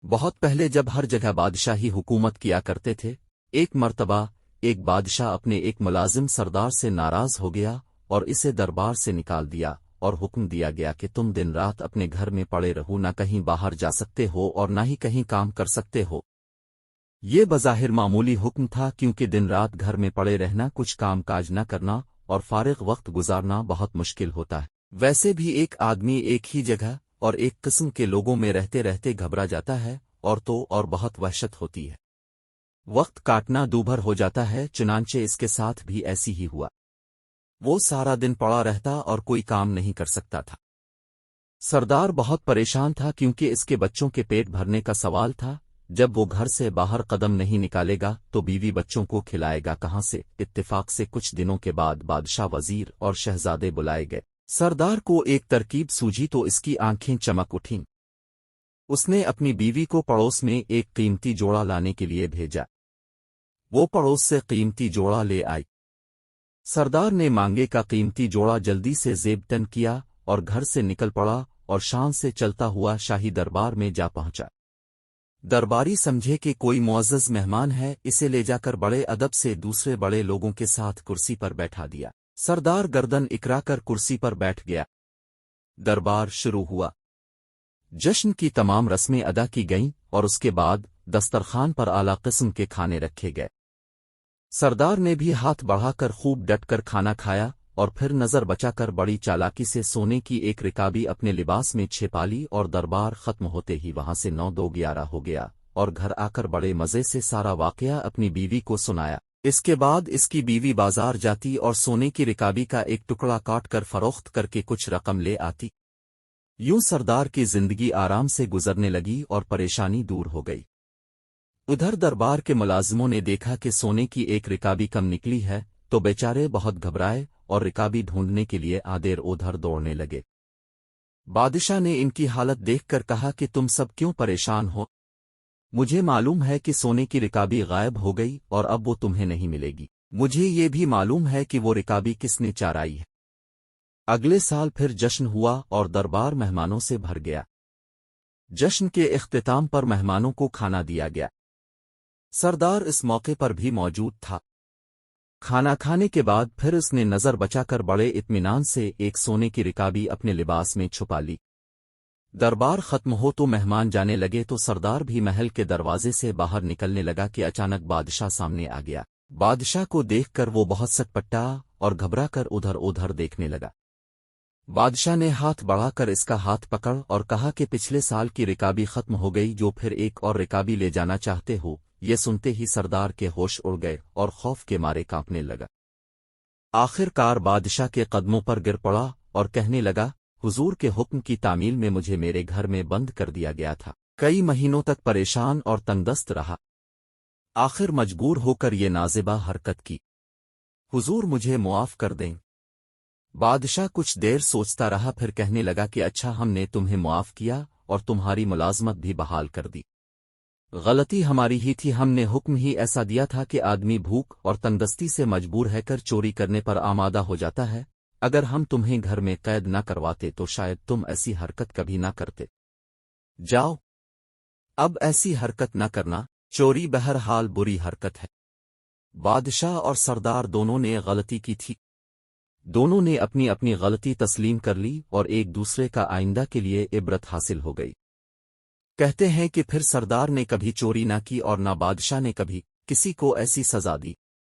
بہت پہلے جب ہر جگہ بادشاہی حکومت کیا کرتے تھے، ایک مرتبہ ایک بادشاہ اپنے ایک ملازم سردار سے ناراض ہو گیا اور اسے دربار سے نکال دیا اور حکم دیا گیا کہ تم دن رات اپنے گھر میں پڑے رہو، نہ کہیں باہر جا سکتے ہو اور نہ ہی کہیں کام کر سکتے ہو۔ یہ بظاہر معمولی حکم تھا، کیونکہ دن رات گھر میں پڑے رہنا، کچھ کام کاج نہ کرنا اور فارغ وقت گزارنا بہت مشکل ہوتا ہے۔ ویسے بھی ایک آدمی ایک ہی جگہ اور ایک قسم کے لوگوں میں رہتے رہتے گھبرا جاتا ہے اور بہت وحشت ہوتی ہے۔ وقت کاٹنا دوبھر ہو جاتا ہے، چنانچہ اس کے ساتھ بھی ایسی ہی ہوا۔ وہ سارا دن پڑا رہتا اور کوئی کام نہیں کر سکتا تھا۔ سردار بہت پریشان تھا، کیونکہ اس کے بچوں کے پیٹ بھرنے کا سوال تھا۔ جب وہ گھر سے باہر قدم نہیں نکالے گا تو بیوی بچوں کو کھلائے گا کہاں سے؟ اتفاق سے کچھ دنوں کے بعد بادشاہ، وزیر اور شہزادے بلائے گئے۔ سردار کو ایک ترکیب سوجھی تو اس کی آنکھیں چمک اٹھیں۔ اس نے اپنی بیوی کو پڑوس میں ایک قیمتی جوڑا لانے کے لیے بھیجا۔ وہ پڑوس سے قیمتی جوڑا لے آئی۔ سردار نے مانگے کا قیمتی جوڑا جلدی سے زیب تن کیا اور گھر سے نکل پڑا اور شان سے چلتا ہوا شاہی دربار میں جا پہنچا۔ درباری سمجھے کہ کوئی معزز مہمان ہے، اسے لے جا کر بڑے ادب سے دوسرے بڑے لوگوں کے ساتھ کرسی پر بیٹھا دیا۔ سردار گردن اکرا کر کرسی پر بیٹھ گیا۔ دربار شروع ہوا۔ جشن کی تمام رسمیں ادا کی گئیں اور اس کے بعد دسترخوان پر اعلیٰ قسم کے کھانے رکھے گئے۔ سردار نے بھی ہاتھ بڑھا کر خوب ڈٹ کر کھانا کھایا اور پھر نظر بچا کر بڑی چالاکی سے سونے کی ایک رکابی اپنے لباس میں چھپا لی اور دربار ختم ہوتے ہی وہاں سے 9-2-11 ہو گیا اور گھر آ کر بڑے مزے سے سارا واقعہ اپنی بیوی کو سنایا۔ اس کے بعد اس کی بیوی بازار جاتی اور سونے کی رکابی کا ایک ٹکڑا کاٹ کر فروخت کر کے کچھ رقم لے آتی۔ یوں سردار کی زندگی آرام سے گزرنے لگی اور پریشانی دور ہو گئی۔ ادھر دربار کے ملازموں نے دیکھا کہ سونے کی ایک رکابی کم نکلی ہے تو بیچارے بہت گھبرائے اور رکابی ڈھونڈنے کے لیے ادھر ادھر دوڑنے لگے۔ بادشاہ نے ان کی حالت دیکھ کر کہا کہ تم سب کیوں پریشان ہو؟ مجھے معلوم ہے کہ سونے کی رکابی غائب ہو گئی اور اب وہ تمہیں نہیں ملے گی۔ مجھے یہ بھی معلوم ہے کہ وہ رکابی کس نے چرائی ہے۔ اگلے سال پھر جشن ہوا اور دربار مہمانوں سے بھر گیا۔ جشن کے اختتام پر مہمانوں کو کھانا دیا گیا۔ سردار اس موقع پر بھی موجود تھا۔ کھانا کھانے کے بعد پھر اس نے نظر بچا کر بڑے اطمینان سے ایک سونے کی رکابی اپنے لباس میں چھپا لی۔ دربار ختم ہو تو مہمان جانے لگے تو سردار بھی محل کے دروازے سے باہر نکلنے لگا کہ اچانک بادشاہ سامنے آ گیا۔ بادشاہ کو دیکھ کر وہ بہت سٹپٹا اور گھبرا کر ادھر ادھر دیکھنے لگا۔ بادشاہ نے ہاتھ بڑھا کر اس کا ہاتھ پکڑ اور کہا کہ پچھلے سال کی رکابی ختم ہو گئی، جو پھر ایک اور رکابی لے جانا چاہتے ہو؟ یہ سنتے ہی سردار کے ہوش اڑ گئے اور خوف کے مارے کانپنے لگا۔ آخر کار بادشاہ کے قدموں پر گر پڑا اور کہنے لگا، حضور کے حکم کی تعمیل میں مجھے میرے گھر میں بند کر دیا گیا تھا۔ کئی مہینوں تک پریشان اور تنگ دست رہا، آخر مجبور ہو کر یہ نازیبہ حرکت کی۔ حضور مجھے معاف کر دیں۔ بادشاہ کچھ دیر سوچتا رہا، پھر کہنے لگا کہ اچھا، ہم نے تمہیں معاف کیا اور تمہاری ملازمت بھی بحال کر دی۔ غلطی ہماری ہی تھی، ہم نے حکم ہی ایسا دیا تھا کہ آدمی بھوک اور تنگدستی سے مجبور ہے کر چوری کرنے پر آمادہ ہو جاتا ہے۔ اگر ہم تمہیں گھر میں قید نہ کرواتے تو شاید تم ایسی حرکت کبھی نہ کرتے۔ جاؤ، اب ایسی حرکت نہ کرنا، چوری بہرحال بری حرکت ہے۔ بادشاہ اور سردار دونوں نے غلطی کی تھی۔ دونوں نے اپنی اپنی غلطی تسلیم کر لی اور ایک دوسرے کا آئندہ کے لیے عبرت حاصل ہو گئی۔ کہتے ہیں کہ پھر سردار نے کبھی چوری نہ کی اور نہ بادشاہ نے کبھی کسی کو ایسی سزا دی۔